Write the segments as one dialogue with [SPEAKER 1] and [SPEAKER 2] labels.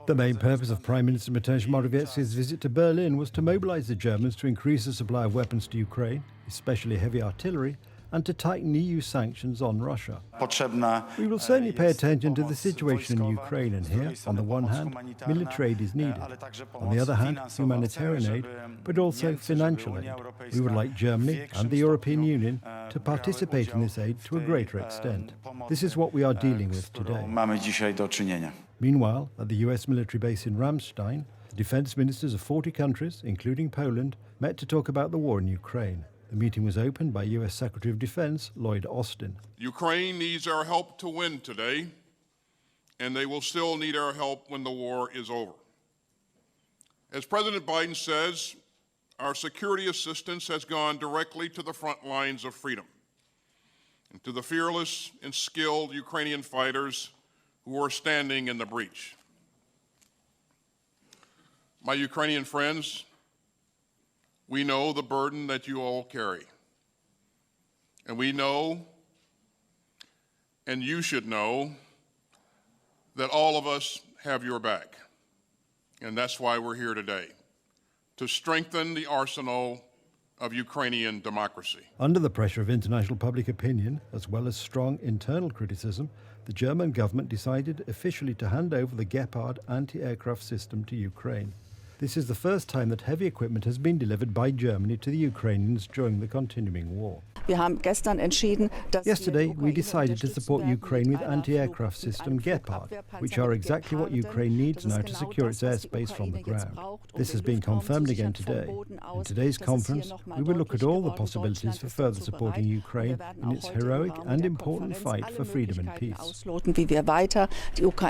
[SPEAKER 1] The main purpose of Prime Minister Mateusz Morawiecki's visit to Berlin was to mobilise the Germans to increase the supply of weapons to Ukraine, especially heavy artillery, and to tighten EU sanctions on Russia. We will certainly pay attention to the situation in Ukraine, and here, on the one hand, military aid is needed, on the other hand, humanitarian aid, but also financial aid. We would like Germany and the European Union to participate in this aid to a greater extent. This is what we are dealing with today. Meanwhile, at the US military base in Ramstein, the defence ministers of 40 countries, including Poland, met to talk about the war in Ukraine. The meeting was opened by US Secretary of Defense Lloyd Austin.
[SPEAKER 2] Ukraine needs our help to win today, and they will still need our help when the war is over. As President Biden says, our security assistance has gone directly to the front lines of freedom and to the fearless and skilled Ukrainian fighters who are standing in the breach. My Ukrainian friends, we know the burden that you all carry. And we know, and you should know, that all of us have your back. And that's why we're here today, to strengthen the arsenal of Ukrainian democracy.
[SPEAKER 1] Under the pressure of international public opinion, as well as strong internal criticism, the German government decided officially to hand over the Gepard anti-aircraft system to Ukraine. This is the first time that heavy equipment has been delivered by Germany to the Ukrainians during the continuing war. Yesterday, we decided to support Ukraine with anti-aircraft system Gepard, which are exactly what Ukraine needs now to secure its airspace from the ground. This has been confirmed again today. In today's conference, we will look at all the possibilities for further supporting Ukraine in its heroic and important fight for freedom and peace.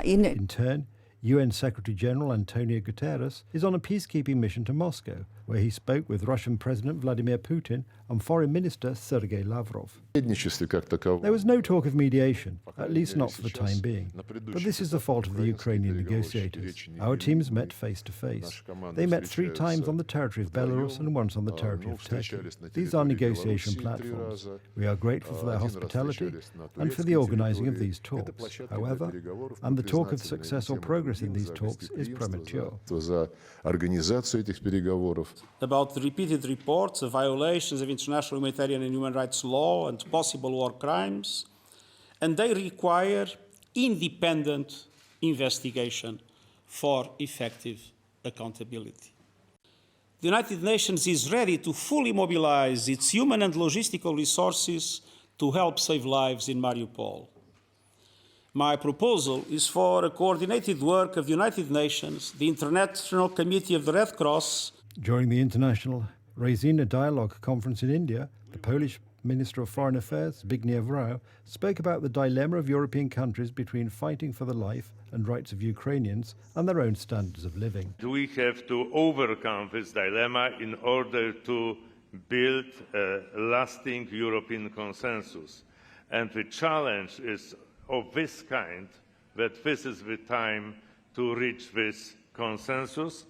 [SPEAKER 1] In turn, UN Secretary-General Antonio Guterres is on a peacekeeping mission to Moscow, where he spoke with Russian President Vladimir Putin and Foreign Minister Sergei Lavrov. There was no talk of mediation, at least not for the time being. But this is the fault of the Ukrainian negotiators. Our teams met face-to-face. They met 3 times on the territory of Belarus and once on the territory of Turkey. These are negotiation platforms. We are grateful for their hospitality and for the organising of these talks. However, and the talk of success or progress in these talks is premature.
[SPEAKER 3] About the repeated reports of violations of international humanitarian and human rights law and possible war crimes, and they require independent investigation for effective accountability. The United Nations is ready to fully mobilize its human and logistical resources to help save lives in Mariupol. My proposal is for a coordinated work of the United Nations, the International Committee of the Red Cross.
[SPEAKER 1] During the International Raisina Dialogue Conference in India, the Polish Minister of Foreign Affairs, ZBIGNiew, spoke about the dilemma of European countries between fighting for the life and rights of Ukrainians and their own standards of living.
[SPEAKER 4] We have to overcome this dilemma in order to build a lasting European consensus. And the challenge is of this kind, that this is the time to reach this consensus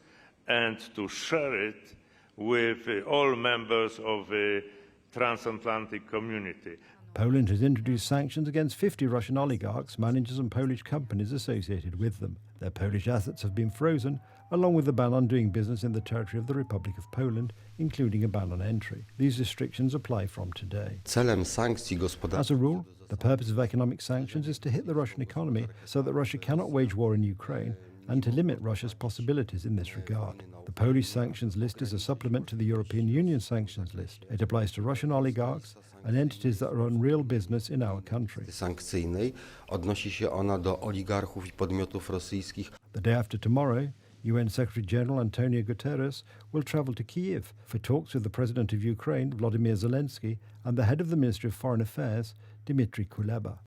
[SPEAKER 4] and to share it with all members of the transatlantic community.
[SPEAKER 1] Poland has introduced sanctions against 50 Russian oligarchs, managers and Polish companies associated with them. Their Polish assets have been frozen, along with a ban on doing business in the territory of the Republic of Poland, including a ban on entry. These restrictions apply from today. As a rule, the purpose of economic sanctions is to hit the Russian economy so that Russia cannot wage war in Ukraine and to limit Russia's possibilities in this regard. The Polish sanctions list is a supplement to the European Union sanctions list. It applies to Russian oligarchs and entities that run real business in our country.
[SPEAKER 5] Odnosi się ona do oligarchów I podmiotów rosyjskich.
[SPEAKER 1] The day after tomorrow, UN Secretary-General Antonio Guterres will travel to Kyiv for talks with the President of Ukraine, Volodymyr Zelensky, and the head of the Ministry of Foreign Affairs, Dmitry Kuleba.